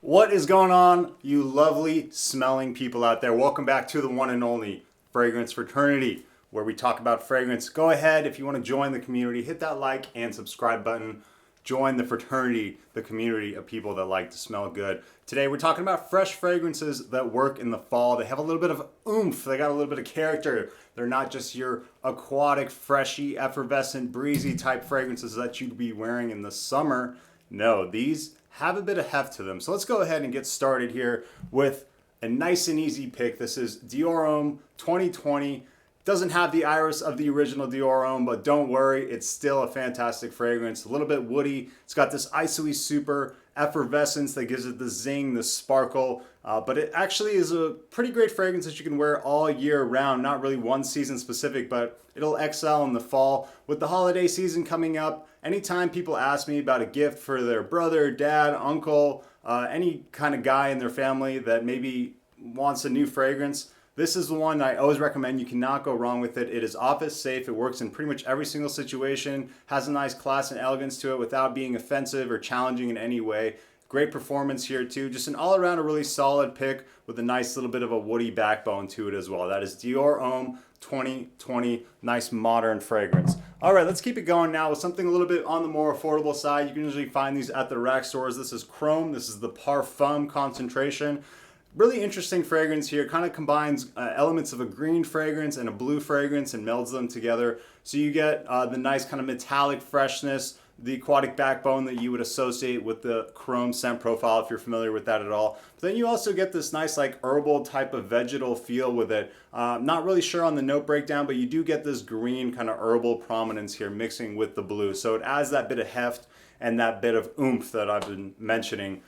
What is going on, you lovely smelling people out there? Welcome back to the one and only Fragrance Fraternity, where we talk about fragrance. Go ahead, if you want to join the community, hit that like and subscribe button. Join the fraternity, the community of people that like to smell good. Today we're talking about fresh fragrances that work in the fall. They have a little bit of oomph, they got a little bit of character. They're not just your aquatic, freshy, effervescent, breezy type fragrances that you'd be wearing in the summer. No, these have a bit of heft to them. So let's go ahead and get started here with a nice and easy pick. This is Dior Homme 2020. Doesn't have the iris of the original Dior Homme, but don't worry, it's still a fantastic fragrance. A little bit woody. It's got this icy super effervescence that gives it the zing, the sparkle, but it actually is a pretty great fragrance that you can wear all year round. Not really one season specific, but it'll excel in the fall. With the holiday season coming up, anytime people ask me about a gift for their brother, dad, uncle, any kind of guy in their family that maybe wants a new fragrance, this is the one I always recommend. You cannot go wrong with it. It is office safe. It works in pretty much every single situation. Has a nice class and elegance to it without being offensive or challenging in any way. Great performance here too. Just an all around a really solid pick with a nice little bit of a woody backbone to it as well. That is Dior Homme 2020. Nice modern fragrance. All right, let's keep it going now with something a little bit on the more affordable side. You can usually find these at the rack stores. This is Chrome. This is the Parfum concentration. Really interesting fragrance here. Kind of combines elements of a green fragrance and a blue fragrance and melds them together. So you get the nice kind of metallic freshness, the aquatic backbone that you would associate with the Chrome scent profile if you're familiar with that at all. But then you also get this nice like herbal type of vegetal feel with it. Not really sure on the note breakdown, but you do get this green kind of herbal prominence here mixing with the blue. So it adds that bit of heft and that bit of oomph that I've been mentioning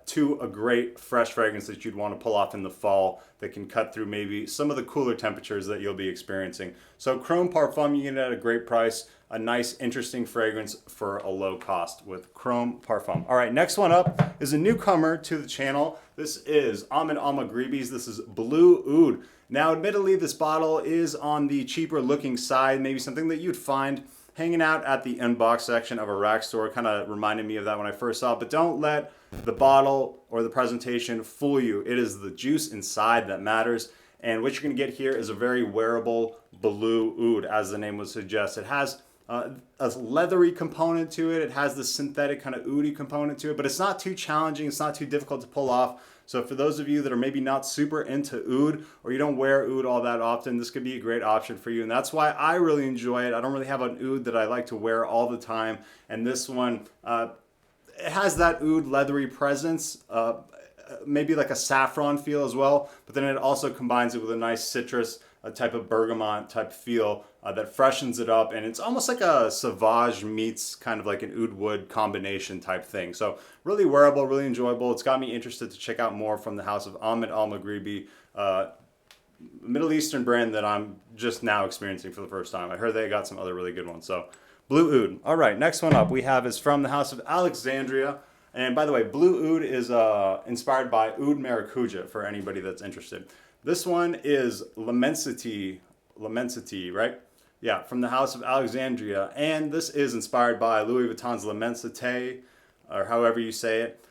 to a great fresh fragrance that you'd want to pull off in the fall that can cut through maybe some of the cooler temperatures that you'll be experiencing. So Chrome Parfum, you get it at a great price, a nice interesting fragrance for a low cost with Chrome Parfum. All right, next one up is a newcomer to the channel. This is Ahmed Magribi's. This is Bleu Oud. Now admittedly this bottle is on the cheaper looking side, maybe something that you'd find hanging out at the inbox section of a rack store. Kind of reminded me of that when I first saw it, but don't let the bottle or the presentation fool you. It is the juice inside that matters. And what you're gonna get here is a very wearable Bleu Oud, as the name would suggest. It has a leathery component to it. It has the synthetic kind of oudy component to it, but it's not too challenging. It's not too difficult to pull off. So for those of you that are maybe not super into oud or you don't wear oud all that often, this could be a great option for you. And that's why I really enjoy it. I don't really have an oud that I like to wear all the time. And this one, it has that oud leathery presence, maybe like a saffron feel as well, but then it also combines it with a nice citrus, a type of bergamot type feel that freshens it up, and it's almost like a Sauvage meets kind of like an oud wood combination type thing. So really wearable, really enjoyable. It's got me interested to check out more from the house of Ahmed Magribi, Middle Eastern brand that I'm just now experiencing for the first time. I heard they got some other really good ones. So Bleu Oud. All right, next one up we have is from the house of Alexandria. And by the way, Bleu Oud is inspired by Oud Maracuja for anybody that's interested. This one is Limmensity, right? Yeah, from the house of Alexandria. And this is inspired by Louis Vuitton's Limmensity, or however you say it.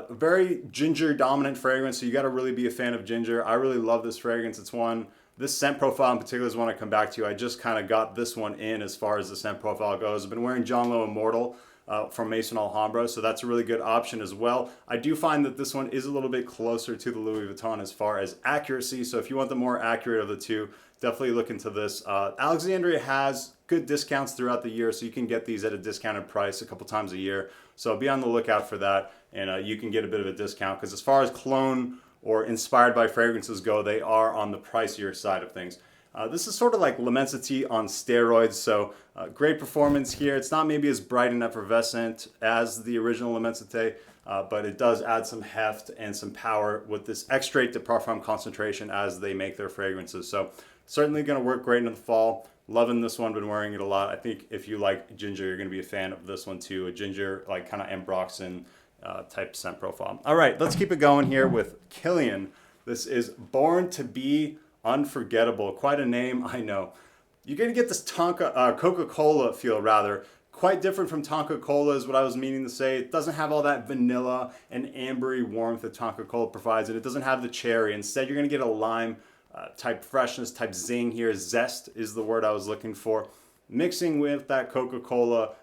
Very ginger dominant fragrance, so you got to really be a fan of ginger. I really love this fragrance. It's one, this scent profile in particular is one I come back to. I just kind of got this one in as far as the scent profile goes. I've been wearing John Lowe Immortal from Maison Alhambra, so that's a really good option as well. I do find that this one is a little bit closer to the Louis Vuitton as far as accuracy, so if you want the more accurate of the two, definitely look into this. Alexandria has good discounts throughout the year, so you can get these at a discounted price a couple times a year, so be on the lookout for that, and you can get a bit of a discount, because as far as cologne or inspired by fragrances go, they are on the pricier side of things. This is sort of like Limmensity on steroids, so great performance here. It's not maybe as bright and effervescent as the original Limmensity, but it does add some heft and some power with this extrait de parfum concentration as they make their fragrances. So certainly going to work great in the fall. Loving this one, been wearing it a lot. I think if you like ginger, you're going to be a fan of this one too. A ginger, like kind of ambroxan type scent profile. All right, let's keep it going here with Killian. This is Born to Be Unforgettable. Quite a name, I know. You're going to get this Coca-Cola feel rather Quite different from Tonka Cola is what I was meaning to say. It doesn't have all that vanilla and ambery warmth that Tonka Cola provides, and it doesn't have the cherry. Instead, you're going to get a lime type freshness, type zing here. Zest is the word I was looking for. Mixing with that Coca-Cola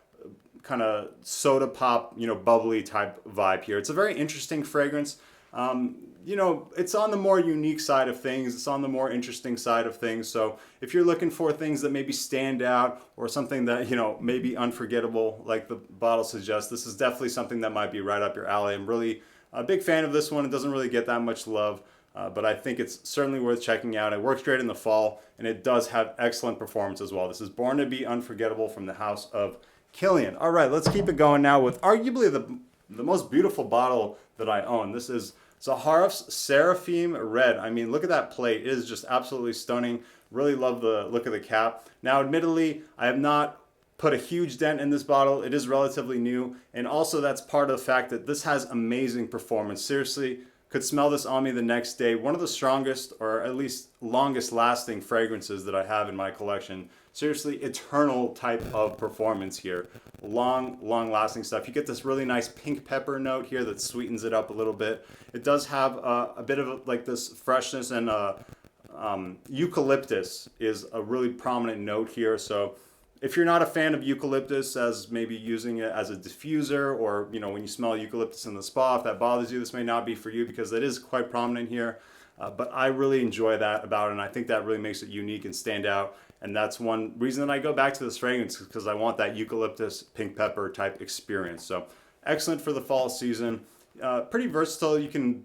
kind of soda pop, bubbly type vibe here. It's a very interesting fragrance. It's on the more unique side of things. It's on the more interesting side of things. So if you're looking for things that maybe stand out or something that, maybe unforgettable, like the bottle suggests, this is definitely something that might be right up your alley. I'm really a big fan of this one. It doesn't really get that much love, but I think it's certainly worth checking out. It works great in the fall, and it does have excellent performance as well. This is Born to Be Unforgettable from the house of Killian. All right, let's keep it going now with arguably the most beautiful bottle that I own. This is Zaharoff's Seraphim Red. I mean, look at that plate. It is just absolutely stunning. Really love the look of the cap. Now, admittedly, I have not put a huge dent in this bottle. It is relatively new, and also that's part of the fact that this has amazing performance. Seriously, could smell this on me the next day. One of the strongest, or at least longest lasting fragrances that I have in my collection. Seriously, eternal type of performance here. Long lasting stuff. You get this really nice pink pepper note here that sweetens it up a little bit. It does have a bit of like this freshness, and eucalyptus is a really prominent note here. So if you're not a fan of eucalyptus, as maybe using it as a diffuser, or when you smell eucalyptus in the spa, if that bothers you, this may not be for you, because it is quite prominent here. But I really enjoy that about it, and I think that really makes it unique and stand out. And that's one reason that I go back to this fragrance, because I want that eucalyptus pink pepper type experience. So excellent for the fall season. Pretty versatile. You can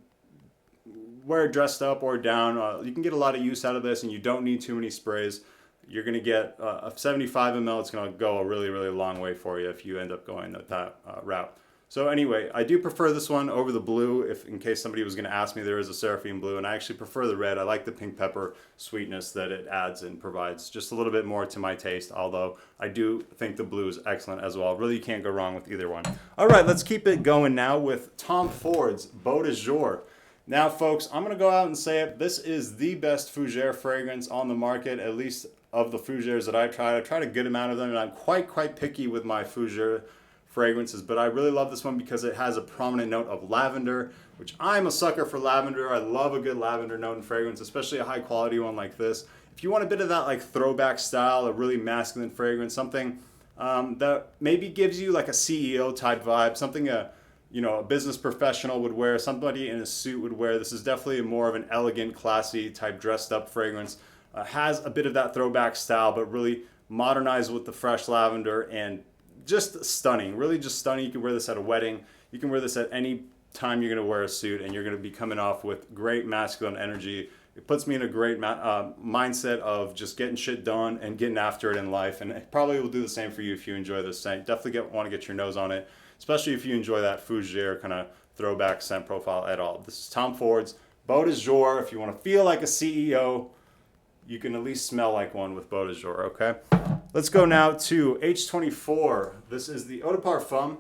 wear it dressed up or down. You can get a lot of use out of this, and you don't need too many sprays. You're going to get a 75 ml. It's going to go a really, really long way for you if you end up going that route. So anyway, I do prefer this one over the blue. If in case somebody was going to ask me, there is a Seraphim blue, and I actually prefer the red. I like the pink pepper sweetness that it adds and provides just a little bit more to my taste, although I do think the blue is excellent as well. Really, you can't go wrong with either one. All right, let's keep it going now with Tom Ford's Bodour. Now, folks, I'm going to go out and say it. This is the best fougere fragrance on the market, at least of the fougères that I tried. I tried a good amount of them, and I'm quite picky with my fougere fragrances, but I really love this one because it has a prominent note of lavender, which I'm a sucker for lavender. I love a good lavender note in fragrance, especially a high quality one like this. If you want a bit of that like throwback style, a really masculine fragrance, something that maybe gives you like a CEO type vibe, something a business professional would wear, somebody in a suit would wear. This is definitely more of an elegant, classy type dressed up fragrance. Has a bit of that throwback style, but really modernized with the fresh lavender, and just stunning, really just stunning. You can wear this at a wedding. You can wear this at any time you're going to wear a suit, and you're going to be coming off with great masculine energy. It puts me in a great mindset of just getting shit done and getting after it in life, and it probably will do the same for you if you enjoy this scent. Definitely want to get your nose on it, especially if you enjoy that fougere kind of throwback scent profile at all. This is Tom Ford's Bodour. If you want to feel like a CEO, you can at least smell like one with Bodour, okay? Let's go now to H24. This is the Eau de Parfum.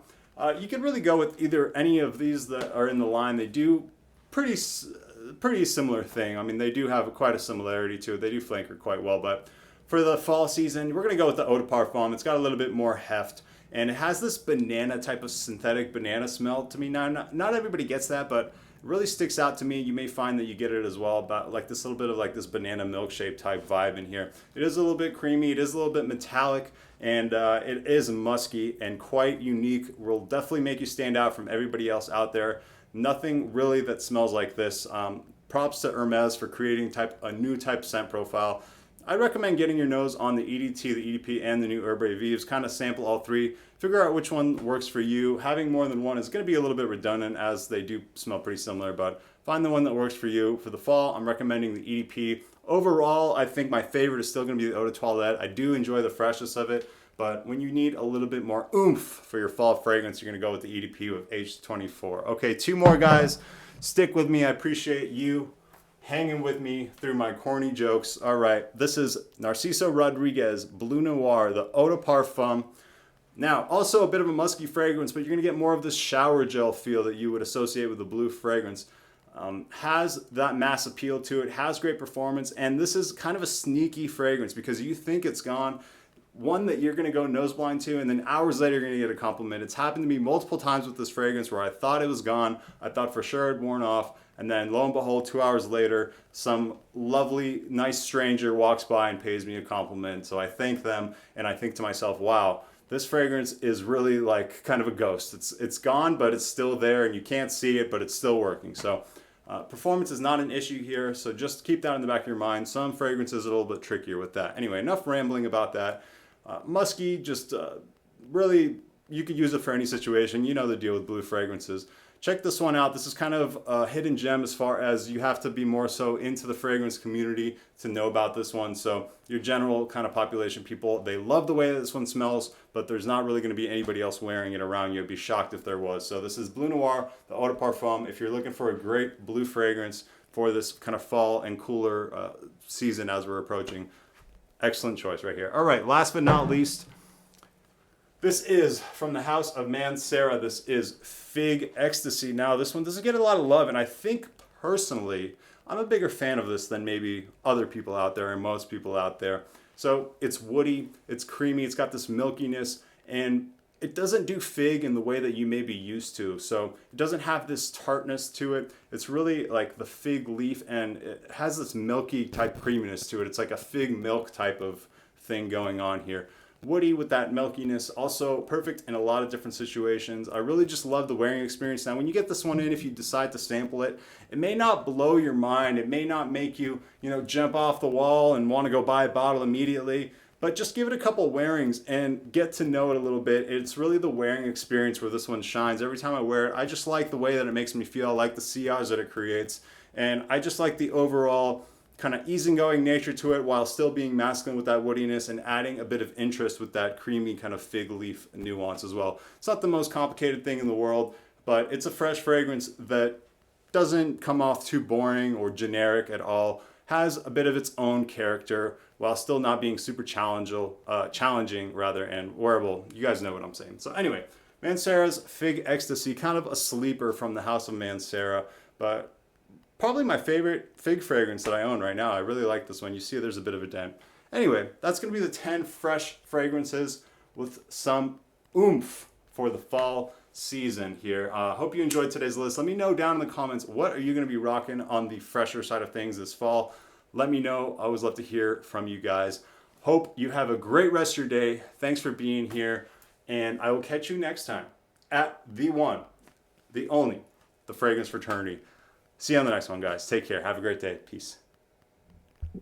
You can really go with either any of these that are in the line. They do pretty similar thing. I mean, they do have quite a similarity to it. They do flanker quite well, but for the fall season, we're going to go with the Eau de Parfum. It's got a little bit more heft, and it has this banana type of synthetic banana smell to me. Now, not everybody gets that, but it really sticks out to me. You may find that you get it as well, about like this little bit of like this banana milkshake type vibe in here. It is a little bit creamy. It is a little bit metallic, and it is musky and quite unique. Will definitely make you stand out from everybody else out there. Nothing really that smells like this. Props to Hermes for creating a new type scent profile. I recommend getting your nose on the EDT, the EDP, and the new Herbe Vives. Kind of sample all three. Figure out which one works for you. Having more than one is going to be a little bit redundant, as they do smell pretty similar, but find the one that works for you. For the fall, I'm recommending the EDP. Overall, I think my favorite is still going to be the Eau de Toilette. I do enjoy the freshness of it, but when you need a little bit more oomph for your fall fragrance, you're going to go with the EDP with H24. Okay, two more, guys. Stick with me. I appreciate you hanging with me through my corny jokes. All right, this is Narciso Rodriguez Bleu Noir, the Eau de Parfum. Now, also a bit of a musky fragrance, but you're going to get more of this shower gel feel that you would associate with the blue fragrance. Has that mass appeal to it, has great performance, and this is kind of a sneaky fragrance because you think it's gone. one that you're going to go nose blind to, and then hours later you're going to get a compliment. It's happened to me multiple times with this fragrance where I thought it was gone, I thought for sure it had worn off, and then lo and behold, 2 hours later, some lovely, nice stranger walks by and pays me a compliment. So I thank them, and I think to myself, wow, this fragrance is really like kind of a ghost. It's gone, but it's still there, and you can't see it, but it's still working. So performance is not an issue here, so just keep that in the back of your mind. Some fragrances are a little bit trickier with that. Anyway, enough rambling about that. Musky, just really, you could use it for any situation. You know the deal with blue fragrances. Check this one out. This is kind of a hidden gem as far as you have to be more so into the fragrance community to know about this one. So your general kind of population people, they love the way that this one smells, but there's not really going to be anybody else wearing it around you. I'd be shocked if there was. So this is Bleu Noir, the Eau de Parfum. If you're looking for a great blue fragrance for this kind of fall and cooler season as we're approaching, excellent choice right here. All right, last but not least, this is from the house of Mancera. This is Fig Extasy. Now, this one doesn't get a lot of love, and I think personally, I'm a bigger fan of this than maybe other people out there and most people out there. So it's woody, it's creamy, it's got this milkiness, and it doesn't do fig in the way that you may be used to. So it doesn't have this tartness to it. It's really like the fig leaf, and it has this milky type creaminess to it. It's like a fig milk type of thing going on here. Woody with that milkiness, also perfect in a lot of different situations. I really just love the wearing experience. Now, when you get this one in, if you decide to sample it, it may not blow your mind. It may not make you, jump off the wall and want to go buy a bottle immediately. But just give it a couple wearings and get to know it a little bit. It's really the wearing experience where this one shines. Every time I wear it, I just like the way that it makes me feel. I like the sillage that it creates. And I just like the overall kind of easygoing nature to it while still being masculine with that woodiness and adding a bit of interest with that creamy kind of fig leaf nuance as well. It's not the most complicated thing in the world, but it's a fresh fragrance that doesn't come off too boring or generic at all. Has a bit of its own character while still not being super challenging rather, and wearable. You guys know what I'm saying. So anyway, Mancera's Fig Extasy, kind of a sleeper from the house of Mancera, but probably my favorite fig fragrance that I own right now. I really like this one. You see there's a bit of a dent. Anyway, that's going to be the 10 fresh fragrances with some oomph for the fall season here. Hope you enjoyed today's list. Let me know down in the comments, what are you going to be rocking on the fresher side of things this fall? Let me know. I always love to hear from you guys. Hope you have a great rest of your day. Thanks for being here, and I will catch you next time at the one, the only, the Fragrance Fraternity. See you on the next one, guys. Take care. Have a great day. Peace.